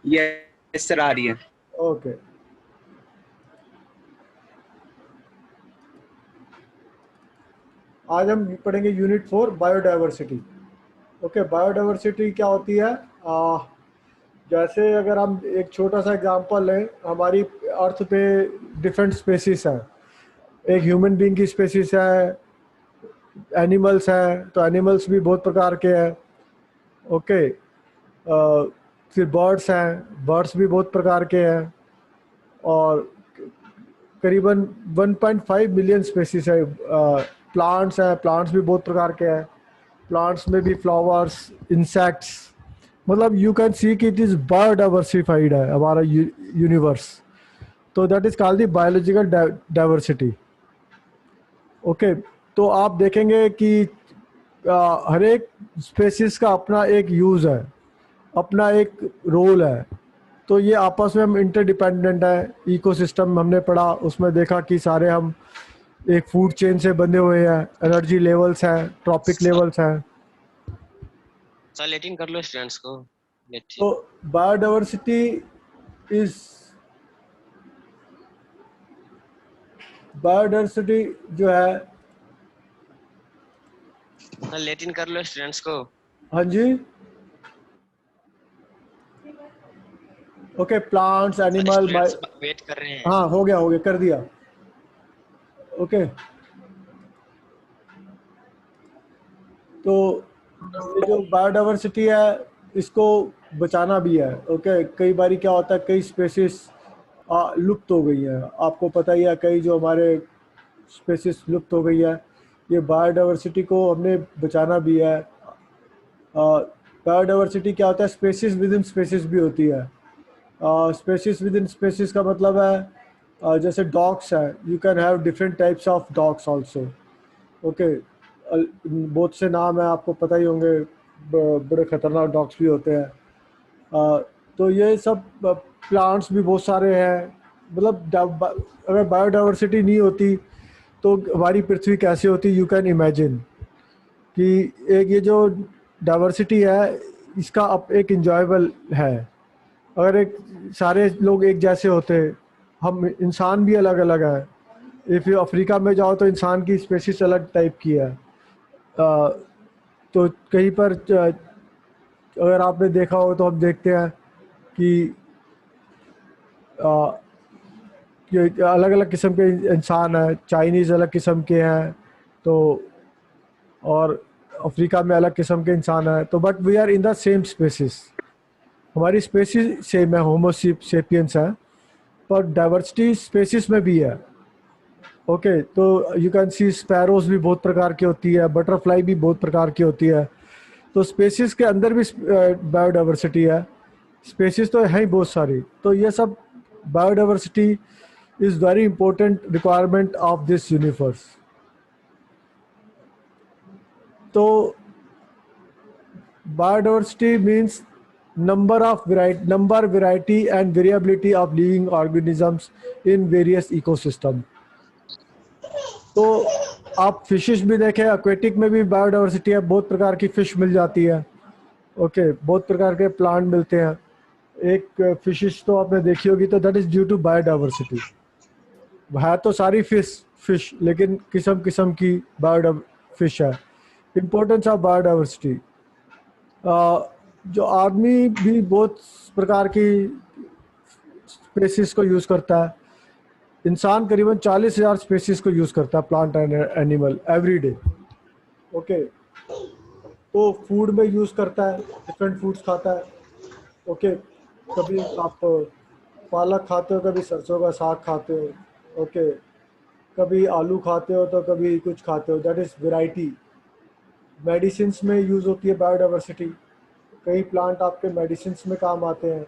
Yes sir, आ रही है। Okay, आज हम पढ़ेंगे यूनिट 4 बायोडाइवर्सिटी। ओके, बायोडाइवर्सिटी क्या होती है? जैसे अगर हम एक छोटा सा एग्जांपल लें, हमारी अर्थ पे डिफरेंट स्पेसीज हैं। एक ह्यूमन बीइंग की स्पेसीज है, एनिमल्स हैं, तो एनिमल्स भी बहुत प्रकार के हैं। ओके, फिर बर्ड्स हैं, बर्ड्स भी बहुत प्रकार के हैं, और करीबन 1.5 मिलियन स्पेसीज है। प्लांट्स हैं, प्लांट्स भी बहुत प्रकार के हैं। प्लांट्स में भी फ्लावर्स, इंसेक्ट्स, मतलब यू कैन सी कि इट इज़ बायोडाइवर्सिफाइड है हमारा यूनिवर्स। तो that is called the biological diversity. Okay, तो आप देखेंगे कि हर एक स्पेसीज का अपना एक यूज़ है, अपना एक रोल है। तो ये आपस में हम इंटरडिपेंडेंट है। इकोसिस्टम हमने पढ़ा, उसमें देखा कि सारे हम एक फूड चेन से बंधे हुए हैं। एनर्जी लेवल्स हैं, ट्रॉपिक सर लेवल्स हैं। सर लेटिन कर लो स्टूडेंट्स को। तो बायोडाइवर्सिटी इज बायोडाइवर्सिटी जो है, सर लेटिन कर लो स्टूडेंट्स को। हाँ जी, okay, plants, sir animal, students wait कर रहे हैं। हाँ हो गया, कर दिया। ओके, तो ये जो बायोडाइवर्सिटी है, इसको बचाना भी है। ओके, कई बारी क्या होता है, कई स्पेसीज लुप्त हो गई हैं। आपको पता ही है, कई जो हमारे स्पेसीज लुप्त हो गई है। ये बायोडाइवर्सिटी को हमने बचाना भी है। बायोडाइवर्सिटी क्या होता है? स्पेसीज विद इन स्पेसीज भी होती है। स्पेसीज विद इन स्पेसीज का मतलब है, जैसे डॉग्स है, you can have different types of dogs also. Okay, बहुत से नाम है, आपको पता ही होंगे। बड़े खतरनाक डॉग्स भी होते हैं। तो ये सब प्लांट्स भी बहुत सारे हैं। मतलब अगर बायोडाइवर्सिटी नहीं होती तो हमारी पृथ्वी कैसे होती, यू कैन इमेजिन कि एक ये जो डाइवर्सिटी है, इसका अब एक इंजॉयबल है। अगर एक सारे लोग एक जैसे होते, हम इंसान भी अलग अलग है। इफ़ यू अफ्रीका में जाओ तो इंसान की स्पेसिस अलग टाइप की है। तो कहीं पर अगर आपने देखा हो तो हम देखते हैं कि अ, कि अलग अलग किस्म के इंसान हैं। चाइनीज़ अलग किस्म के हैं, तो और अफ्रीका में अलग किस्म के इंसान हैं। तो but we are in the same species, हमारी स्पेसिस सेम है, होमो सेपियंस है, पर डाइवर्सिटी स्पेसिस में भी है। ओके, तो यू कैन सी स्पैरोज भी बहुत प्रकार की होती है, बटरफ्लाई भी बहुत प्रकार की होती है। तो स्पेसिस के अंदर भी बायोडाइवर्सिटी है। स्पेसिस तो है ही बहुत सारी। तो ये सब biodiversity is very important requirement of this universe. तो biodiversity means number, variety and variability of living organisms in various ecosystem। तो आप फिशेस भी देखें, एक्वेटिक में भी बायोडाइवर्सिटी है, बहुत प्रकार की फिश मिल जाती है। ओके, बहुत प्रकार के प्लांट मिलते हैं। एक फिशेस तो आपने देखी होगी, तो that is due to biodiversity. है तो सारी फिश, लेकिन किस्म किस्म की बायो फिश है। इम्पोर्टेंस ऑफ बायोडाइवर्सिटी, जो आदमी भी बहुत प्रकार की स्पेसीज को यूज़ करता है। इंसान करीबन 40,000 स्पेसीज को यूज़ करता है, plant and animal, every day. Okay, तो फूड में यूज़ करता है, डिफरेंट फूड्स खाता है। ओके, कभी आप पालक खाते हो, कभी सरसों का साग खाते हो। ओके, कभी आलू खाते हो तो कभी कुछ खाते हो, दैट इज़ वेराइटी। मेडिसिन में यूज़ होती है बायोडाइवर्सिटी। कई प्लांट आपके मेडिसिन में काम आते हैं।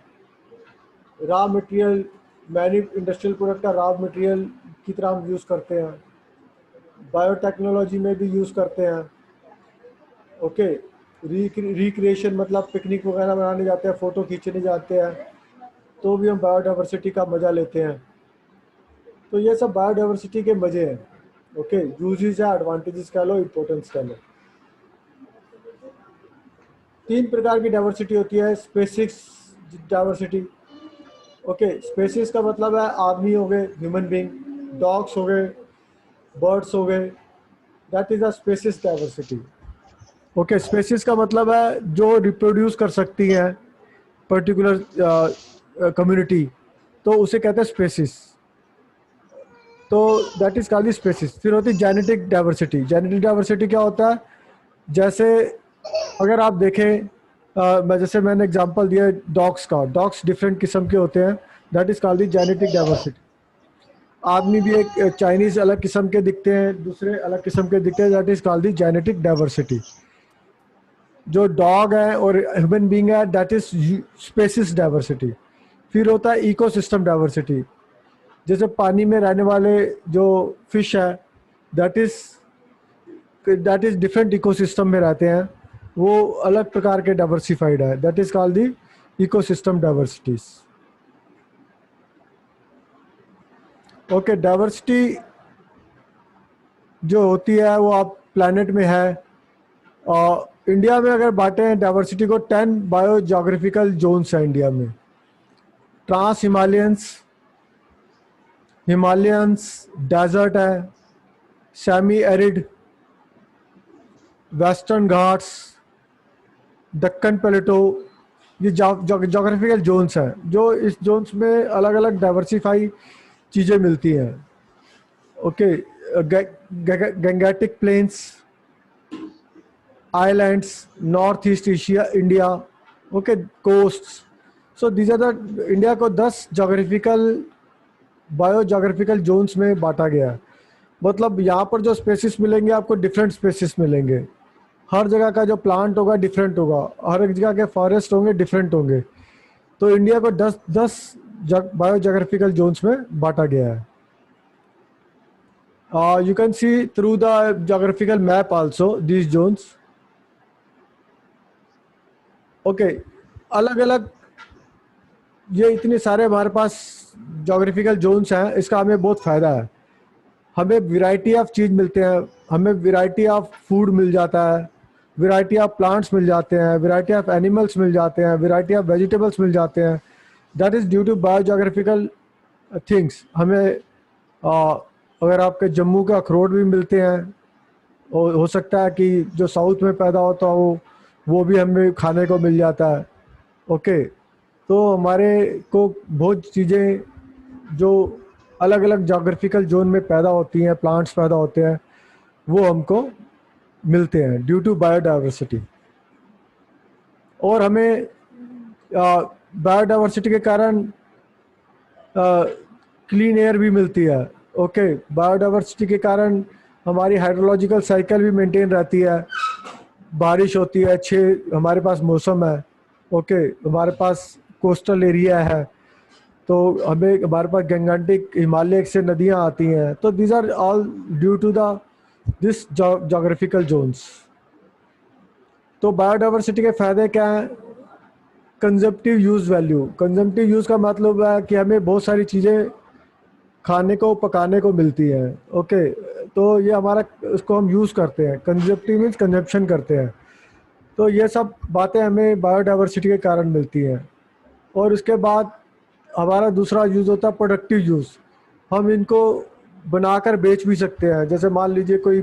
Raw material, many industrial product का रॉ मटेरियल की तरह हम यूज़ करते हैं। बायोटेक्नोलॉजी में भी यूज़ करते हैं। ओके, रिक्रिएशन मतलब पिकनिक वगैरह बनाने जाते हैं, फ़ोटो खींचने जाते हैं, तो भी हम बायोडाइवर्सिटी का मज़ा लेते हैं। तो ये सब बायोडाइवर्सिटी के मज़े हैं। ओके, यूजेस है, एडवांटेजेस कह लो, इम्पोर्टेंस कह लो। 3 प्रकार की डाइवर्सिटी होती है। Spaces, diversity. ओके, स्पेसीज का मतलब है आदमी हो गए, ह्यूमन बीइंग, डॉग्स हो गए, बर्ड्स हो गए, that is a species diversity. Okay, species का मतलब है जो रिप्रोड्यूस कर सकती हैं पर्टिकुलर कम्युनिटी, तो उसे कहते हैं स्पेसीज। तो दैट इज कॉल्ड स्पेसीज। फिर होती है जेनेटिक डाइवर्सिटी। जेनेटिक डाइवर्सिटी क्या होता है? जैसे अगर आप देखें, जैसे मैंने एग्जांपल दिया डॉग्स का, डॉग्स डिफरेंट किस्म के होते हैं, that is called genetic diversity. आदमी भी एक चाइनीज अलग किस्म के दिखते हैं, दूसरे अलग किस्म के दिखते हैं, that is called genetic diversity. जो डॉग है और ह्यूमन बीइंग है, दैट इज स्पेसीज डाइवर्सिटी। फिर होता है इकोसिस्टम डाइवर्सिटी। जैसे पानी में रहने वाले जो फिश है, दैट इज डिफरेंट इकोसिस्टम में रहते हैं, वो अलग प्रकार के डाइवर्सिफाइड है, that is called the ecosystem diversities. Okay, diversity जो होती है वो आप प्लैनेट में है, और इंडिया में अगर बांटे हैं डाइवर्सिटी को, 10 बायो जोग्राफिकल जोन्स है इंडिया में। ट्रांस हिमालयंस, हिमालयंस, डेजर्ट है, semi arid, Western Ghats, Deccan plateau, ये जोग्राफिकल जोन्स हैं। जो इस जोन्स में अलग अलग डाइवर्सिफाई चीज़ें मिलती हैं। Okay, Gangetic plains, islands, north east Asia, India, okay, coasts. So these are the, India को 10 जोग्राफिकल बायो जोग्राफिकल जोन्स में बांटा गया है। मतलब यहाँ पर जो स्पेसिस मिलेंगे आपको, डिफरेंट स्पेसिस मिलेंगे। हर जगह का जो प्लांट होगा डिफरेंट होगा, हर एक जगह के फॉरेस्ट होंगे डिफरेंट होंगे। तो इंडिया को 10 बायो जोग्राफिकल जोन्स में बांटा गया है। You can see through the geographical map also these zones. Okay, अलग अलग ये इतने सारे हमारे पास जोग्राफिकल जोन्स हैं, इसका हमें बहुत फ़ायदा है। हमें वैरायटी ऑफ चीज़ मिलते हैं, हमें वैरायटी ऑफ फूड मिल जाता है, वैरायटी ऑफ प्लांट्स मिल जाते हैं, वैरायटी ऑफ एनिमल्स मिल जाते हैं, वैरायटी ऑफ वेजिटेबल्स मिल जाते हैं। That is due to biogeographical things. हमें अगर आपके जम्मू का अखरोट भी मिलते हैं, हो सकता है कि जो साउथ में पैदा होता हो वो भी हमें खाने को मिल जाता है। ओके, तो हमारे को बहुत चीज़ें जो अलग अलग जोग्राफिकल जोन में पैदा होती हैं, प्लांट्स पैदा होते हैं, वो हमको मिलते हैं ड्यू टू बायोडाइवर्सिटी। और हमें बायोडाइवर्सिटी के कारण क्लीन एयर भी मिलती है। ओके, बायोडाइवर्सिटी के कारण हमारी हाइड्रोलॉजिकल साइकिल भी मेंटेन रहती है, बारिश होती है, अच्छे हमारे पास मौसम है। ओके, हमारे पास कोस्टल एरिया है, तो हमें हमारे पास गंगेटिक हिमालय से नदियाँ आती हैं। तो these are all due to the this geographical zones. तो बायोडाइवर्सिटी के फ़ायदे क्या हैं? Consumptive use value. Consumptive use का मतलब है कि हमें बहुत सारी चीज़ें खाने को, पकाने को मिलती हैं। ओके, तो ये हमारा, उसको हम यूज़ करते हैं। कंजप्टिव मीन्स कंजप्शन करते हैं। तो ये सब बातें हमें बायोडाइवर्सिटी के कारण मिलती हैं। और उसके बाद हमारा दूसरा यूज़ होता है प्रोडक्टिव यूज़। हम इनको बनाकर बेच भी सकते हैं। जैसे मान लीजिए कोई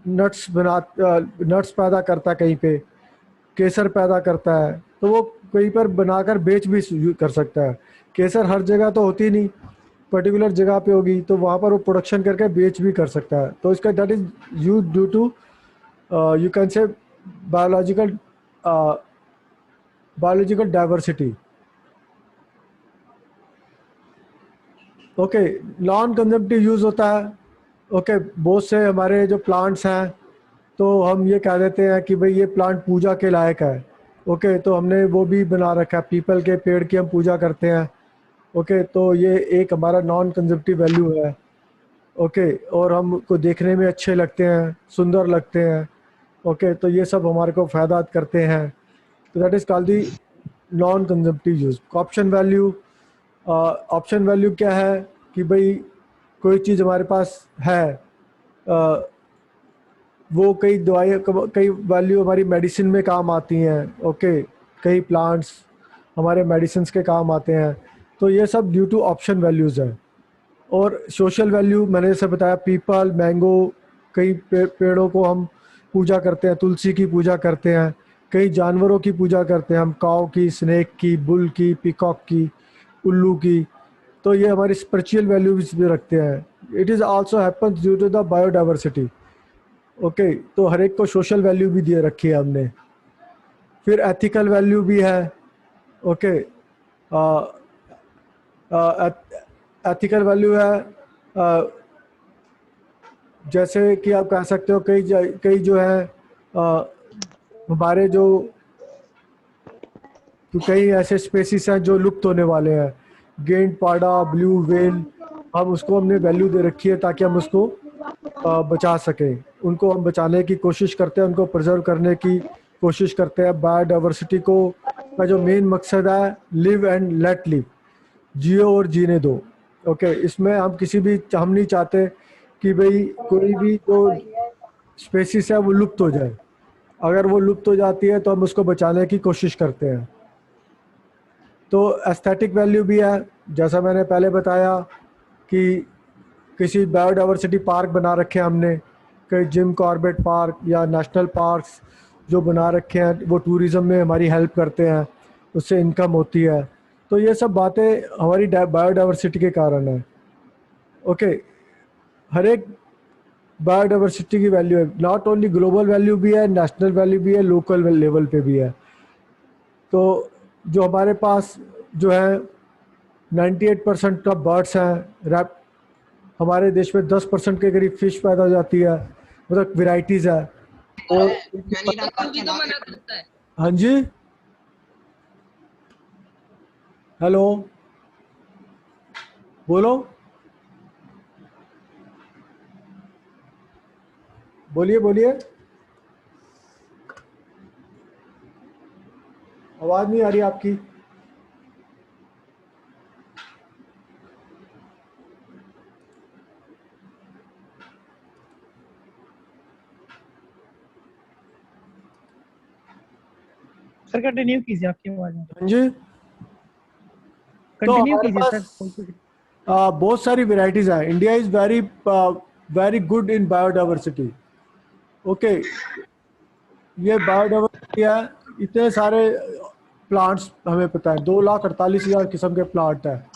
नट्स पैदा करता है, कहीं पे केसर पैदा करता है, तो वो कहीं पर बनाकर बेच भी कर सकता है। केसर हर जगह तो होती नहीं, पर्टिकुलर जगह पे होगी, तो वहाँ पर वो प्रोडक्शन करके बेच भी कर सकता है। तो इसका that is use due to you can say biological biological diversity. Okay, non consumptive use होता है। ओके, बहुत से हमारे जो प्लांट्स हैं, तो हम ये कह देते हैं कि भाई ये प्लांट पूजा के लायक है। ओके, तो हमने वो भी बना रखा है, पीपल के पेड़ की हम पूजा करते हैं। ओके, तो ये एक हमारा नॉन कंजम्पटिव वैल्यू है। ओके, और हमको देखने में अच्छे लगते हैं, सुंदर लगते हैं। ओके, तो ये सब हमारे को फ़ायदा करते हैं। तो that is called the non consumptive use. Option value. Option value क्या है कि भाई कोई चीज़ हमारे पास है, वो कई दवाई, कई वैल्यू हमारी मेडिसिन में काम आती हैं। ओके, कई प्लांट्स हमारे मेडिसिन्स के काम आते हैं। तो ये सब ड्यू टू ऑप्शन वैल्यूज़ है। और सोशल वैल्यू मैंने जैसे बताया, पीपल, मैंगो, कई पेड़ों को हम पूजा करते हैं, तुलसी की पूजा करते हैं, कई जानवरों की पूजा करते हैं हम, काऊ की, स्नेक की, बुल की, पीकॉक की, उल्लू की। तो ये हमारी स्पिरिचुअल वैल्यूज भी रखते हैं। It is also happens due to the biodiversity. Okay, तो हर एक को सोशल वैल्यू भी दिए रखी है हमने। फिर एथिकल वैल्यू भी है। ओके, एथिकल वैल्यू है, जैसे कि आप कह सकते हो कई जो है हमारे जो कई ऐसे स्पेसीज हैं जो लुप्त होने वाले हैं। गेंड पाड़ा, ब्लू व्हेल, हम उसको हमने वैल्यू दे रखी है ताकि हम उसको बचा सकें। उनको हम बचाने की कोशिश करते हैं, उनको प्रिजर्व करने की कोशिश करते हैं। बायोडाइवर्सिटी को का जो मेन मकसद है, लिव एंड लेट लिव, जियो और जीने दो। ओके, इसमें हम नहीं चाहते कि भाई कोई भी जो स्पेसीज है वो लुप्त हो जाए। अगर वो लुप्त हो जाती है तो हम उसको बचाने की कोशिश करते हैं। तो एस्थेटिक वैल्यू भी है, जैसा मैंने पहले बताया कि किसी बायोडाइवर्सिटी पार्क बना रखे हैं हमने, कई जिम कॉर्बेट पार्क या नेशनल पार्क्स जो बना रखे हैं, वो टूरिज़्म में हमारी हेल्प करते हैं, उससे इनकम होती है। तो ये सब बातें हमारी बायोडाइवर्सिटी के कारण है। ओके, हर एक बायोडाइवर्सिटी की वैल्यू है, नॉट ओनली ग्लोबल वैल्यू भी है, नेशनल वैल्यू भी है, लोकल लेवल पे भी है। तो जो हमारे पास जो है 98% का बर्ड्स हैं, हमारे देश में 10% के करीब फिश पैदा हो जाती है, मतलब वेराइटीज़ है। और हाँ जी, हेलो, बोलो, बोलिए बोलिए, आवाज़ नहीं आ रही आपकी। सर कंटिन्यू कीजिए, आपकी आवाज में। हाँ जी, तो कंटिन्यू हमारे कीजिए पास सर। बहुत सारी वेराइटीज़ हैं। India is very good in biodiversity. Okay, ये बायोडाइवर्सिटी है, इतने सारे प्लांट्स हमें पता है, 2,48,000 किस्म के प्लांट हैं।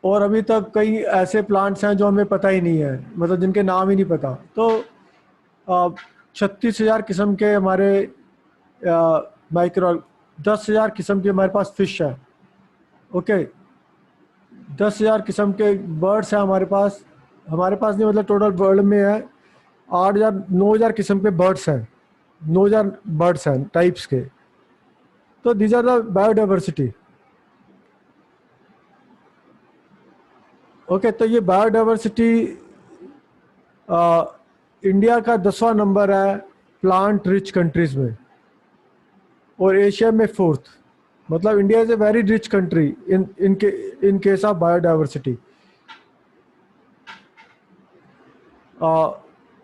और अभी तक कई ऐसे प्लांट्स हैं जो हमें पता ही नहीं है, मतलब जिनके नाम ही नहीं पता। तो 36,000 किस्म के हमारे माइक्रो 10,000 किस्म के हमारे पास फिश है। ओके, 10,000 किस्म के बर्ड्स हैं हमारे पास नहीं, मतलब टोटल वर्ल्ड में है 9,000 किस्म के बर्ड्स हैं, 9,000 बर्ड्स हैं टाइप्स के। तो these are the biodiversity. Okay, तो ये बायोडाइवर्सिटी इंडिया का 10वां नंबर है प्लांट रिच कंट्रीज में, और एशिया में 4th। मतलब India is a very rich country in case of biodiversity.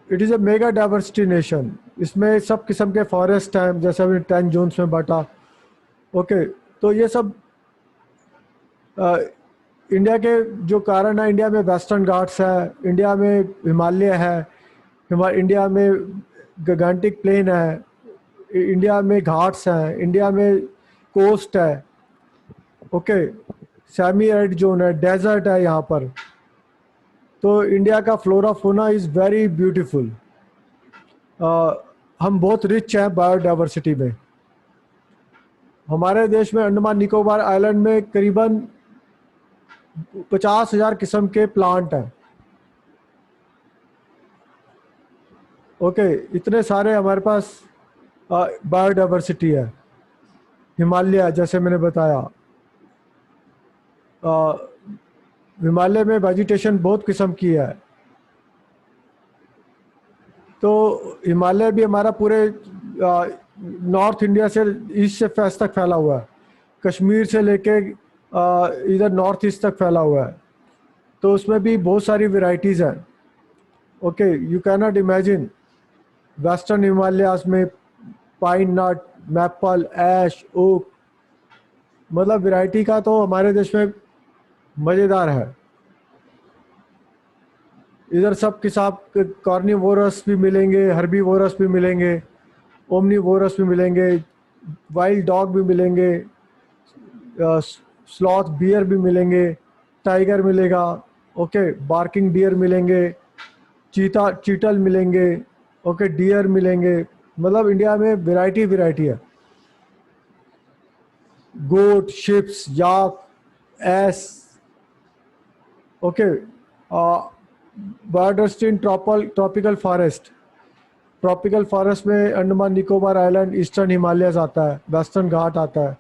It is a mega diversity nation. इसमें सब किस्म के फॉरेस्ट हैं, जैसे अभी 10 जोन्स में बांटा। ओके, तो ये सब इंडिया के जो कारण है, इंडिया में वेस्टर्न घाट्स है, इंडिया में हिमालय है, इंडिया में गगांटिक प्लेन है, इंडिया में घाट्स हैं, इंडिया में कोस्ट है। ओके, सेमी एरिड जोन है, डेजर्ट है यहाँ पर। तो इंडिया का flora fauna is very beautiful. हम बहुत रिच हैं बायोडाइवर्सिटी में। हमारे देश में अंडमान निकोबार आइलैंड में करीबन 50,000 किस्म के प्लांट हैं। ओके, इतने सारे हमारे पास बायोडाइवर्सिटी है। हिमालय, जैसे मैंने बताया, हिमालय में वेजिटेशन बहुत किस्म की है। तो हिमालय भी हमारा पूरे नॉर्थ इंडिया से ईस्ट से वेस्ट तक फैला हुआ है, कश्मीर से लेके इधर नॉर्थ ईस्ट तक फैला हुआ है। तो उसमें भी बहुत सारी वेराइटीज़ हैं। Okay, you can not imagine western Himalayas में पाइन नट, मैपल, ऐश, ओक, मतलब वैरायटी का तो हमारे देश में मज़ेदार है। इधर सब किसाब कार्निवोरस भी मिलेंगे, हर्बीवोरस भी मिलेंगे, ओमनीवोरस भी मिलेंगे, वाइल्ड डॉग भी मिलेंगे, स्लॉथ बियर भी मिलेंगे, टाइगर मिलेगा, ओके, बार्किंग डियर मिलेंगे, चीतल मिलेंगे, ओके, डियर मिलेंगे। मतलब इंडिया में वैरायटी वैरायटी है। Goat, sheeps, yak, yes, okay. Biodiversity in tropical forest, tropical forest में अंडमान निकोबार आइलैंड, ईस्टर्न हिमालयस आता है, वेस्टर्न घाट आता है,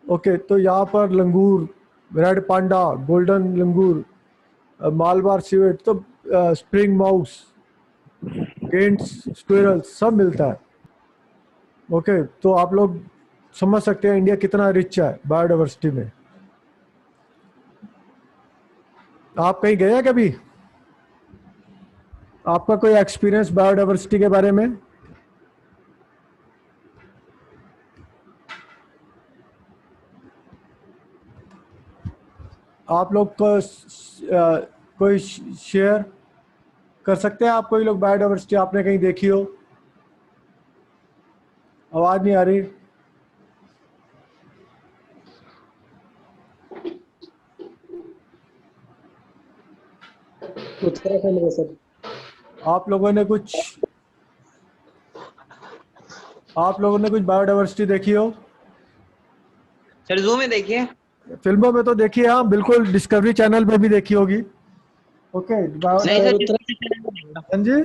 ओके। तो यहाँ पर लंगूर, रेड पांडा, गोल्डन लंगूर, मालबार सिवेट, तो स्प्रिंग माउस, गेंट्स, स्क्विरल सब मिलता है, ओके। तो आप लोग समझ सकते हैं इंडिया कितना रिच है बायोडायवर्सिटी में। आप कहीं गए हैं कभी? आपका कोई एक्सपीरियंस बायोडायवर्सिटी के बारे में? आप लोग को कोई शेयर कर सकते हैं? आप कोई लोग बायोडायवर्सिटी आपने कहीं देखी हो? आवाज नहीं आ रही। उत्तराखंड में सर। आप लोगों ने कुछ बायोडायवर्सिटी देखी हो? सर जू में देखिए। फिल्मों में तो देखी है, हाँ बिल्कुल, डिस्कवरी चैनल पे भी देखी होगी, ओके। नहीं सर, हाँ जी,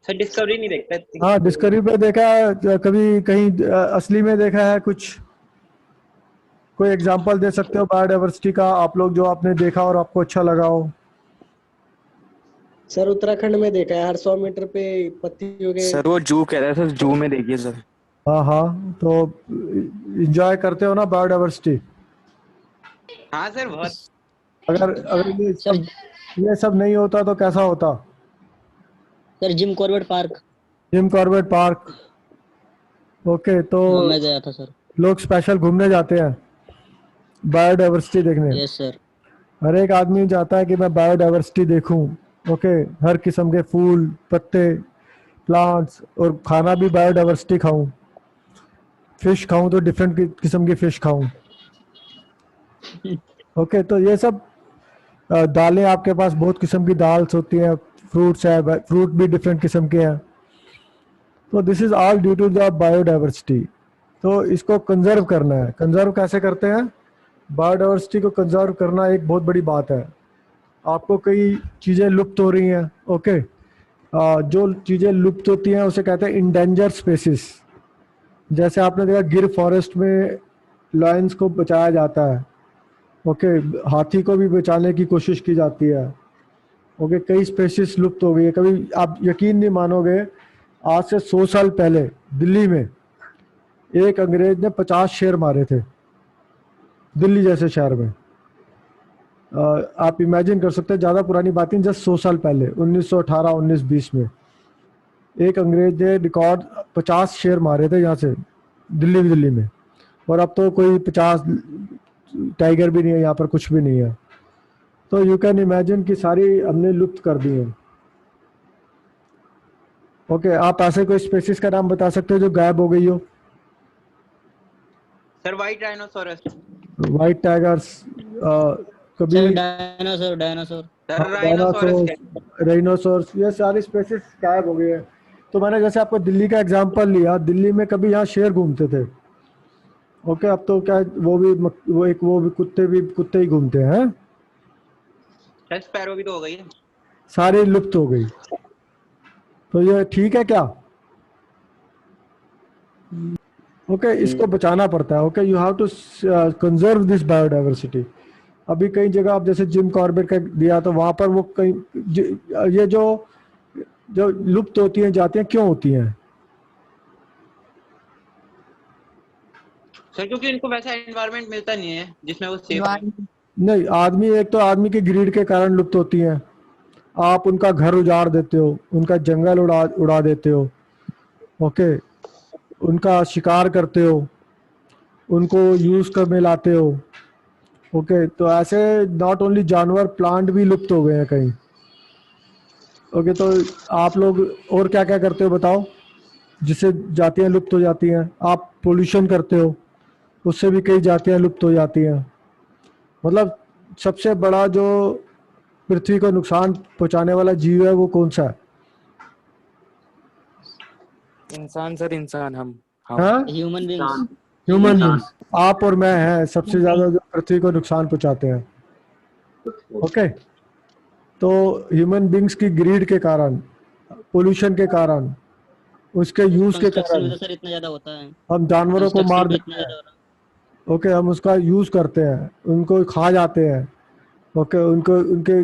सर डिस्कवरी नहीं देखता। हाँ डिस्कवरी पे देखा है, कभी कहीं असली में देखा है कुछ? कोई एग्जांपल दे सकते हो बायोडायवर्सिटी का आप लोग, जो आपने देखा और आपको अच्छा लगा हो? सर उत्तराखंड में देखा है, हर 100 मीटर पे पत्तियों के। सर वो जू कह रहे थे, जू में देखिए सर। हाँ हाँ, तो एंजॉय करते हो ना बायोडायवर्सिटी? हाँ सर बहुत। अगर ये सब नहीं होता तो कैसा होता? Sir Jim Corbett park. Jim Corbett park, okay. तो मैं गया था सर। लोग स्पेशल घूमने जाते हैं बायोडायवर्सिटी देखने। Yes sir. हर एक आदमी चाहता है कि मैं बायोडायवर्सिटी देखूं, ओके। हर किस्म के फूल, पत्ते, प्लांट्स, और खाना भी बायोडायवर्सिटी खाऊं। फिश खाऊं तो डिफरेंट किस्म की फिश खाऊं, ओके। तो ये सब दालें, आपके पास बहुत किस्म की दाल्स होती हैं, फ्रूट्स है, फ्रूट भी डिफरेंट किस्म के हैं। तो this is all due to the biodiversity. तो इसको कंजर्व करना है। कंजर्व कैसे करते हैं? बायोडायवर्सिटी को कंजर्व करना एक बहुत बड़ी बात है। आपको कई चीज़ें लुप्त हो रही हैं, ओके। जो चीज़ें लुप्त होती हैं उसे कहते हैं इंडेंजर स्पेसिस। जैसे आपने देखा गिर फॉरेस्ट में लायंस को बचाया जाता है, ओके। हाथी को भी बचाने की कोशिश की जाती है, ओके। कई स्पेसीज लुप्त हो गई है। कभी आप यकीन नहीं मानोगे, आज से 100 साल पहले दिल्ली में एक अंग्रेज ने 50 शेर मारे थे, दिल्ली जैसे शहर में। आप इमेजिन कर सकते हैं, ज़्यादा पुरानी बात नहीं, जस्ट 100 साल पहले 1918, 1920 में एक अंग्रेज ने रिकॉर्ड 50 शेर मारे थे यहाँ से दिल्ली में। और अब तो कोई 50 टाइगर भी नहीं है यहाँ पर, कुछ भी नहीं है। तो यू कैन इमेजिन कि सारी हमने लुप्त कर दी है, ओके। आप ऐसे कोई स्पेसीज का नाम बता सकते हो जो गायब हो गई हो? Sir white dinosaurs. White tigers, कभी sir dinosaur. Sir rhinoceros. Rhinoceros, ये सारी स्पेसीज गायब हो गई है। तो मैंने जैसे आपको दिल्ली का एग्जांपल लिया, दिल्ली में कभी यहाँ शेर घूमते थे, ओके। अब तो क्या वो भी कुत्ते ही घूमते हैं। सर स्पैरो भी तो हो गई है। सारी लुप्त हो गई। तो ये ठीक है क्या? ओके, इसको बचाना पड़ता है, okay. You have to conserve this biodiversity. अभी कई जगह आप जैसे जिम कॉर्बेट का दिया, तो वहां पर वो कई ये जो लुप्त होती हैं जाती हैं, क्यों होती हैं? सर क्योंकि इनको वैसा एनवायरनमेंट मिलता नहीं है जिसमें वो सेफ है। नहीं, एक तो आदमी की ग्रीड के कारण लुप्त होती हैं। आप उनका घर उजाड़ देते हो, उनका जंगल उड़ा उड़ा देते हो, ओके, उनका शिकार करते हो, उनको यूज कर में लाते हो, ओके। तो ऐसे नॉट ओनली जानवर, प्लांट भी लुप्त हो गए हैं कहीं, ओके। तो आप लोग और क्या क्या करते हो बताओ, जिससे जातियां लुप्त हो जाती हैं? आप पोल्यूशन करते हो, उससे भी कई जातियां लुप्त हो जाती हैं। मतलब सबसे बड़ा जो पृथ्वी को नुकसान पहुंचाने वाला जीव है वो कौन सा है? इंसान सर, इंसान हम हाँ, ह्यूमन बींग्स। ह्यूमन बींग्स, आप और मैं हैं सबसे ज्यादा जो पृथ्वी को नुकसान पहुंचाते हैं, ओके। तो ह्यूमन बींग्स की ग्रीड के कारण, पोल्यूशन के कारण, उसके यूज के कंस्ट्रक्शन कारण में तो सर इतना ज्यादा होता है, हम जानवरों को मार कंस्ट्रक्शन भी देते इतना हैं, ज्यादा हो रहा ओके। हम उसका यूज करते हैं, उनको खा जाते हैं, ओके। उनको उनके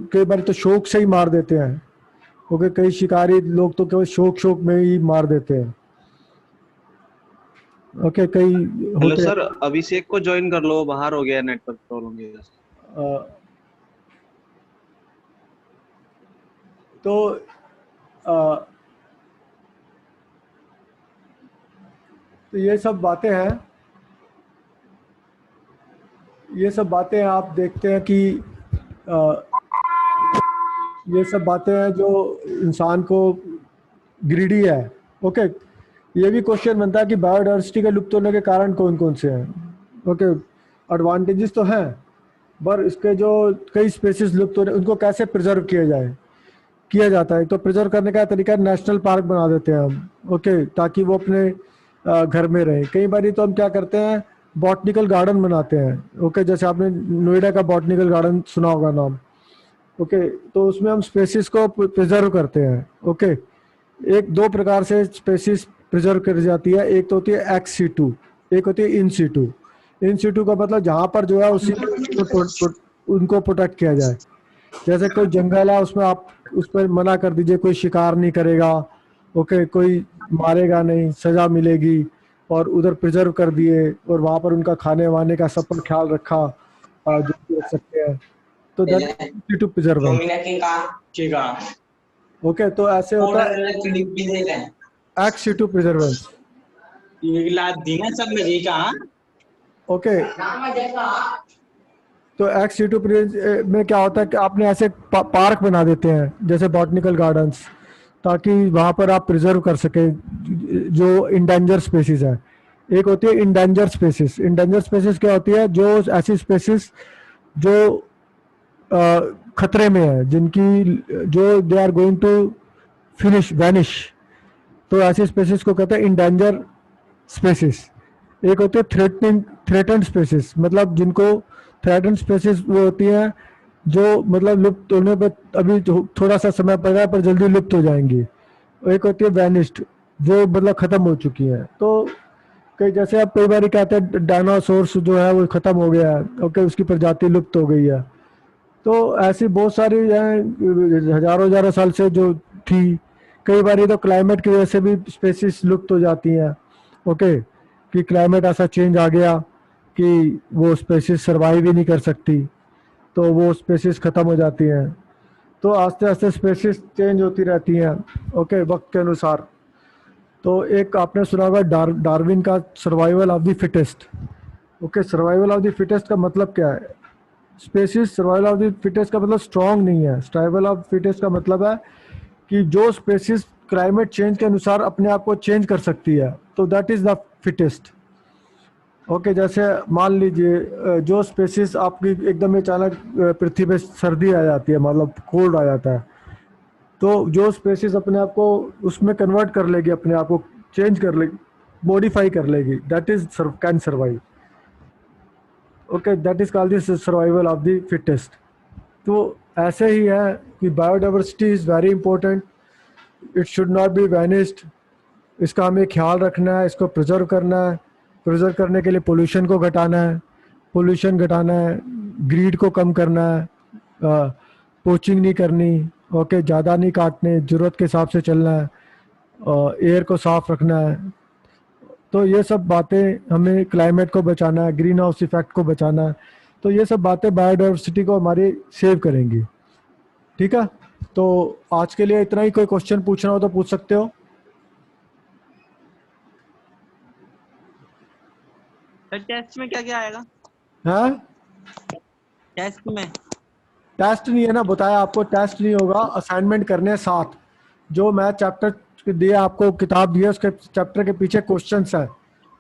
कई बार तो शौक से ही मार देते हैं, ओके। कई शिकारी लोग तो केवल शौक शौक में ही मार देते हैं, ओके। कई हेलो होते सर, अभिषेक को ज्वाइन कर लो, बाहर हो गया नेटवर्क प्रॉब्लम की वजह से। तो अ, तो ये सब बातें हैं, ये सब बातें आप देखते हैं कि अ, ये सब बातें हैं जो इंसान को ग्रीडी है, ओके। ये भी क्वेश्चन बनता है कि बायोडाइवर्सिटी के लुप्त होने के कारण कौन कौन से हैं, ओके। एडवांटेजेस तो हैं, पर इसके जो कई स्पेसीज लुप्त हो रहे हैं उनको कैसे प्रिजर्व किया जाता है। तो प्रिजर्व करने का तरीका नेशनल पार्क बना देते हैं हम, ओके, ताकि वो अपने घर में रहे। कई बार तो हम क्या करते हैं, बॉटनिकल गार्डन बनाते हैं, ओके। जैसे आपने नोएडा का बॉटनिकल गार्डन सुना होगा नाम, ओके। तो उसमें हम स्पेसीज को प्रिजर्व करते हैं, ओके। एक दो प्रकार से स्पेसीज प्रिजर्व करी जाती है, एक तो होती है एक्स सीटू, एक होती है इन सीटू। इन सीटू का मतलब जहाँ पर जो है उसी उनको प्रोटेक्ट किया जाए। जैसे कोई जंगल है, उसमें आप उस पर मना कर दीजिए, कोई शिकार नहीं करेगा, ओके, कोई मारेगा नहीं, सजा मिलेगी, और उधर प्रिजर्व कर दिए और वहां पर उनका खाने वाने का सब पर ख्याल रखा, जो भी रख सकते हैं। तो दैट टू प्रिजर्वेंस, ओके। तो ऐसे होता है एक्स सीटू प्रिजर्वेंस, ओके। तो एक्स सीटू में क्या होता है कि आपने ऐसे पार्क बना देते हैं जैसे बॉटनिकल गार्डन्स, ताकि वहां पर आप प्रिजर्व कर सकें जो इंडेंजर स्पेसीज है। एक होती है इंडेंजर स्पेसीज। इंडेंजर स्पेसीज क्या होती है, जो ऐसी स्पेसीज जो खतरे में है, जिनकी जो they are going to vanish, तो ऐसी स्पेसीज को कहते हैं इंडेंजर स्पेसीज। एक होती है थ्रेटन्ड स्पेसीज, मतलब जिनको थ्रेटन्ड स्पेसीज वो होती हैं जो मतलब लुप्त होने पर अभी थोड़ा सा समय पड़ रहा है पर जल्दी लुप्त हो जाएंगी। एक होती है वैनिश्ड, वो मतलब खत्म हो चुकी है। तो कई जैसे आप कई बार कहते हैं डायनासोर्स जो है वो खत्म हो गया है, ओके, उसकी प्रजाति लुप्त हो गई है। तो ऐसी बहुत सारी हजारों हजारों साल से जो थी, कई बार तो क्लाइमेट की वजह से भी स्पेसीज लुप्त हो जाती हैं, ओके, कि क्लाइमेट ऐसा चेंज आ गया कि वो स्पेसीज सर्वाइव ही नहीं कर सकती, तो वो स्पेसीज खत्म हो जाती हैं। तो आस्ते आस्ते स्पेसीज चेंज होती रहती हैं, ओके, वक्त के अनुसार। तो एक आपने सुना होगा डार्विन का survival of the fittest, okay. Survival of the fittest का मतलब क्या है? Species survival of the fittest का मतलब स्ट्रांग नहीं है। सर्वाइवल ऑफ फिटेस्ट का मतलब है कि जो स्पेसीज क्लाइमेट चेंज के अनुसार अपने आप को चेंज कर सकती है, तो that is the fittest, okay. जैसे मान लीजिए जो स्पेसीज आपकी एकदम अचानक पृथ्वी पे सर्दी आ जाती है, मतलब कोल्ड आ जाता है, तो जो स्पेसीज अपने आप को उसमें कन्वर्ट कर लेगी, अपने आप को चेंज कर लेगी, मॉडिफाई कर लेगी, that is can survive, okay. That is called the survival of the fittest. तो ऐसे ही है कि biodiversity is very important, it should not be vanished. इसका हमें ख्याल रखना है, इसको प्रिजर्व करना है। प्रिजर्व करने के लिए पोल्यूशन को घटाना है, पोल्यूशन घटाना है, ग्रीड को कम करना है, पोचिंग नहीं करनी, ओके, ज़्यादा नहीं काटने, ज़रूरत के हिसाब से चलना है, एयर को साफ रखना है। तो ये सब बातें, हमें क्लाइमेट को बचाना है, ग्रीन हाउस इफेक्ट को बचाना है। तो ये सब बातें बायोडाइवर्सिटी को हमारी सेव करेंगी, ठीक है। तो आज के लिए इतना ही। कोई क्वेश्चन पूछना हो तो पूछ सकते हो। सर टेस्ट में क्या क्या आएगा? हैं? टेस्ट में टेस्ट नहीं है ना, बताया आपको, टेस्ट नहीं होगा। असाइनमेंट करने हैं 7। जो मैं चैप्टर दिया आपको, किताब दी है, उसके चैप्टर के पीछे क्वेश्चंस है।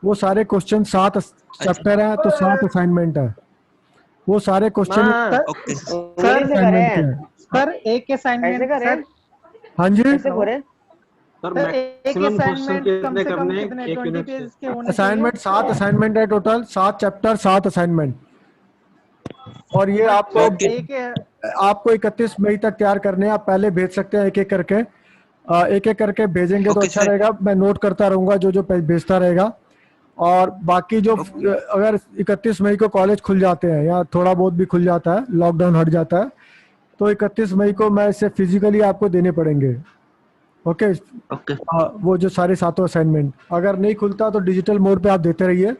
वो सारे क्वेश्चन 7 चैप्टर है तो 7 असाइनमेंट है। वो सारे क्वेश्चन ओके सर असाइनमेंट के हैं। सर एक असाइनमेंट सर हाँ जी, सर एक मैक्सिमम क्वेश्चन असाइनमेंट कम कितने से कम करने हैं कितने एक 20 यूनिट पेज से? के होने असाइनमेंट 7 असाइनमेंट है टोटल, 7 चैप्टर 7 असाइनमेंट। और ये आपको आपको 31 मई तक तैयार करने हैं। आप पहले भेज सकते हैं एक एक करके। एक एक करके भेजेंगे तो ओके अच्छा सर। रहेगा। मैं नोट करता रहूंगा जो जो भेजता रहेगा। और बाकी जो अगर 31 मई को कॉलेज खुल जाते हैं या थोड़ा बहुत भी खुल जाता है, लॉकडाउन हट जाता है, तो 31 मई को मैं इसे फिजिकली आपको देने पड़ेंगे। ओके। ओके वो जो सारे 7 असाइनमेंट अगर नहीं खुलता तो डिजिटल मोड पे आप देते रहिए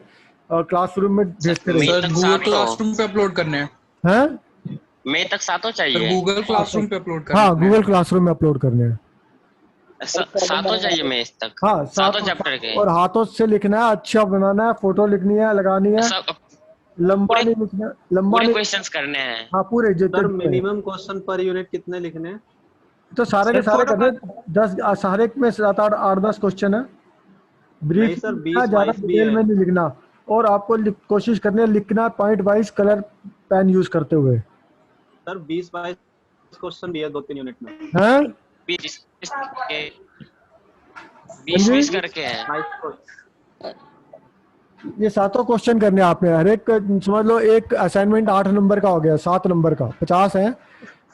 और क्लासरूम में भेजते मई रहिए। तक गूगल सातों क्लासरूम पे अपलोड करने हैं हैं? मई तक सातों सर, चाहिए। गूगल क्लासरूम पे अपलोड करने हाँ, हैं। गूगल क्लासरूम में अपलोड करने हैं। सातों चाहिए मई तक। हाँ, सातों चैप्टर के और हाथों से लिखना है, अच्छा बनाना है, फोटो लिखनी है, लगानी है, सब लंबा पूरे नहीं लिखना, लंबा पूरे नहीं। क्वेश्चंस करने हैं। हाँ, पूरे सर जितने भी हैं। मिनिमम क्वेश्चन पर यूनिट कितने लिखने हैं? तो सारे के सर, सारे फोटो करने 10, सारे में 7 8 10 क्वेश्चन है। ब्रीफ नहीं सर, लिखना, 20 ज्यादा 22 भी डिटेल है। में नहीं लिखना। और आपको कोशिश करनी है लिखना point wise colour pen use करते हुए। सर 20-22 क्वेश्चन भी है 2-3 यूनिट में। हैं? 20 करके हैं। 22 क्वेश्चन। ये 7 क्वेश्चन करने हैं आपने। हर एक समझ लो एक असाइनमेंट 8 नंबर का हो गया, 7 नंबर का 50 है।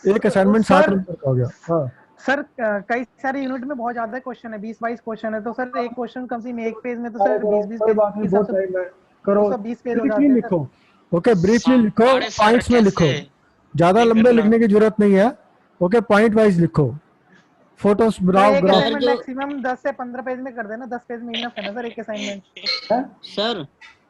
एक असाइनमेंट 7 सर नंबर का हो गया। हाँ, सर कई सारे यूनिट में बहुत ज्यादा क्वेश्चन है, 20-22 क्वेश्चन है, तो सर एक क्वेश्चन कम से कम एक पेज में तो सर 20-20 कोई पेज बात के नहीं, हिसाब बहुत से टाइम है, करो। 220 पेज हो ब्रीफली जाते हैं लिखो। ओके, ब्रीफली लिखो, साढ़े सर पॉइंट्स में लिखो, कैसे ज्यादा नहीं लंबे करना? लिखने की जरूरत नहीं है। ओके, पॉइंट वाइज लिखो, फोटोस सर। बनाओ, एक ग्राफ। असाइनमेंट मैक्सिमम 10 से 15 पेज में कर देना, 10 पेज में इनफ है ना सर एक असाइनमेंट? सर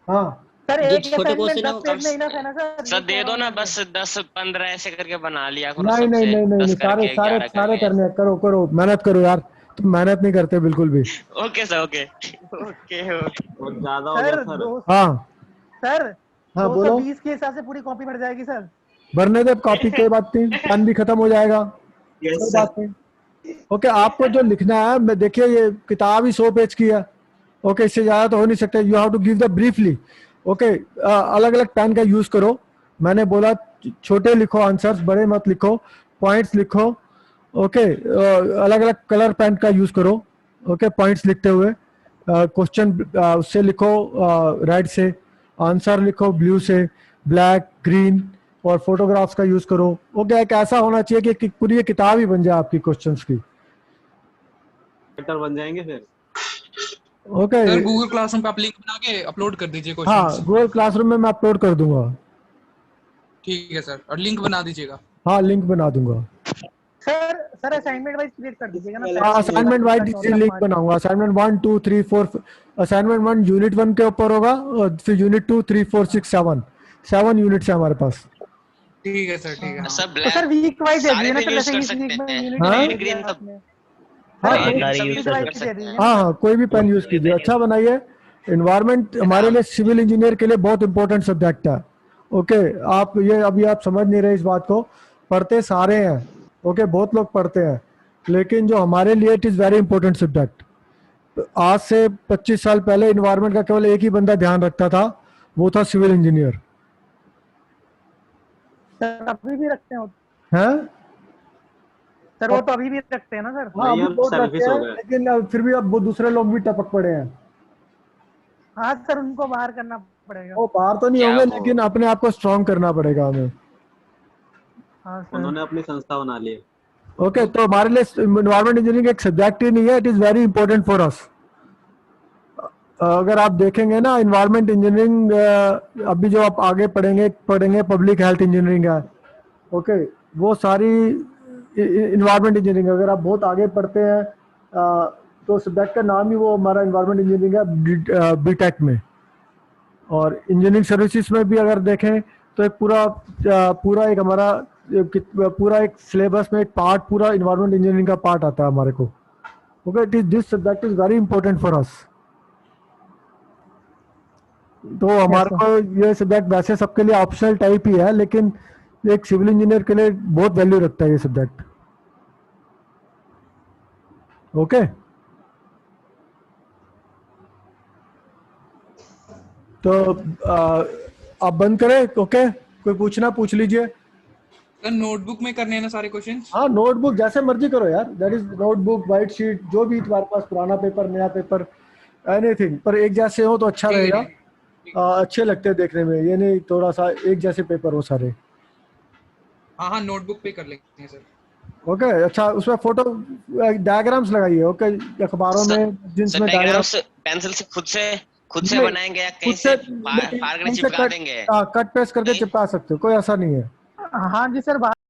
हाँ, सर जो एक छोटे असाइनमेंट क्वेश्चन है 10 वो पेज में इनफ है ना सर? सर ये दे कह दो रहा ना, हूँ बस 10-15 ऐसे करके बना लिया करो नहीं नहीं सबसे। नहीं नहीं 10 सारे करके सारे 11 सारे करके। करने हैं। करो करो, मेहनत करो यार, तुम मेहनत नहीं करते बिल्कुल भी। Okay sir, okay okay okay. बहुत ज्यादा हो गया सर सर। हाँ सर हाँ, बोलो। 220 के हिसाब से पूरी कॉपी भर जाएगी सर। भरने दे कॉपी, कोई बात नहीं, पेन भी खत्म हो जाएगा, कोई बात नहीं। ओके, आपको जो लिखना है, मैं देखिए ये किताब ही 100 पेज की है। ओके, इससे ज्यादा तो हो नहीं सकता। You have to give the briefly. Okay, अलग अलग पेन का यूज करो। मैंने बोला छोटे लिखो आंसर्स, बड़े मत लिखो, पॉइंट्स लिखो। ओके, अलग अलग कलर पेन का यूज करो। ओके, पॉइंट्स लिखते हुए क्वेश्चन उससे लिखो, रेड से, आंसर लिखो ब्लू से, ब्लैक, ग्रीन, और फोटोग्राफ्स का यूज करो। ओके, एक ऐसा होना चाहिए कि पूरी ये किताब ही बन जाए आपकी क्वेश्चंस की। राइटर बन जाएंगे फिर। ओके, सर गूगल क्लासरूम पे आप लिंक बना के अपलोड कर दीजिए हाँ, क्वेश्चंस। गूगल क्लासरूम में मैं अपलोड कर दूंगा। ठीक है सर, और लिंक बना दीजिएगा। हाँ, लिंक बना दूंगा। सर असाइनमेंट वाइज क्रिएट कर दीजिएगा ना। हाँ, असाइनमेंट वाइज लिंक बनाऊंगा। असाइनमेंट 1 2 3 4, असाइनमेंट 1 यूनिट 1 के ऊपर होगा, और फिर यूनिट 2 3 4 6 7 यूनिट्स है हमारे पास। ठीक है सर, ठीक है। सर तो ब्लैक सर वीक वाइज दे सारे दीजिए ना पेन सर, यूज जैसे कर इस वीक सकते में हैं। यूनिट हाँ? ग्रीन ग्रीन सब हाँ, ग्रीन कोई- सब वीक यूज वाइज कर दे सकते दीजिए हैं। ना। हाँ, कोई भी पेन यूज कीजिए, अच्छा बनाइए। इन्वायरमेंट हमारे लिए, सिविल इंजीनियर के लिए बहुत इंपॉर्टेंट सब्जेक्ट है। ओके, आप ये अभी आप समझ नहीं रहे इस बात को, पढ़ते सारे हैं। ओके, बहुत लोग पढ़ते हैं, लेकिन जो हमारे लिए it is very important subject. आज से 25 साल पहले इन्वायरमेंट का केवल एक ही बंदा ध्यान रखता था, वो था सिविल इंजीनियर। सर अभी भी रखते हैं हैं? सर, वो तो अभी भी रखते हैं ना सर। हाँ, अभी नहीं, अब बहुत रखते selfish हो हैं, गए। लेकिन फिर भी अब वो दूसरे लोग भी टपक पड़े हैं। हाँ सर, उनको बाहर करना पड़ेगा। वो पार तो नहीं क्या होंगे, वो- लेकिन अपने आप को स्ट्रॉन्ग करना पड़ेगा हमें। हाँ सर। उन्होंने अपनी संस्था बना ली है। ओके, तो हमारे लिए इन्वायरमेंट इंजीनियरिंग एक सब्जेक्ट ही नहीं है, it is very important for us. अगर आप देखेंगे ना, इन्वायरमेंट इंजीनियरिंग अभी जो आप आगे पढ़ेंगे पब्लिक हेल्थ इंजीनियरिंग है। ओके, वो सारी इन्वायरमेंट इंजीनियरिंग, अगर आप बहुत आगे पढ़ते हैं तो सब्जेक्ट का नाम ही वो हमारा इन्वायरमेंट इंजीनियरिंग है, बीटेक में। और इंजीनियरिंग सर्विसेज में भी अगर देखें तो एक पूरा एक हमारा पूरा एक सिलेबस में एक पार्ट पूरा इन्वायरमेंट इंजीनियरिंग का पार्ट आता है हमारे को। Okay, it is this subject is very important for us. तो हमारे को ये सब्जेक्ट वैसे सबके लिए ऑप्शनल टाइप ही है, लेकिन एक सिविल इंजीनियर के लिए बहुत वैल्यू रखता है ये सब्जेक्ट। ओके, तो आप बंद करें। ओके, कोई पूछना पूछ लीजिए। सर नोटबुक में करने हैं ना सारे क्वेश्चंस? हाँ, नोटबुक जैसे मर्जी करो यार, that is notebook, white sheet, जो भी तुम्हारे पास, पुराना पेपर, नया पेपर, एनीथिंग, पर एक जैसे हो तो अच्छा ठीक है, रहेगा। अच्छे लगते हैं देखने में, ये नहीं थोड़ा सा एक जैसे पेपर हो सारे। हाँ नोटबुक पे कर लेंगे सर। ओके, अच्छा, उसमें फोटो डायग्राम्स लगाइए। ओके, अखबारों में जिसमें डायग्राम्स पेंसिल से खुद से नहीं, बनाएंगे या कहीं खुद से से फाड़ के चिपका देंगे? कट पेस्ट करके चिपका सकते हो, कोई ऐसा नहीं है। हाँ जी सर।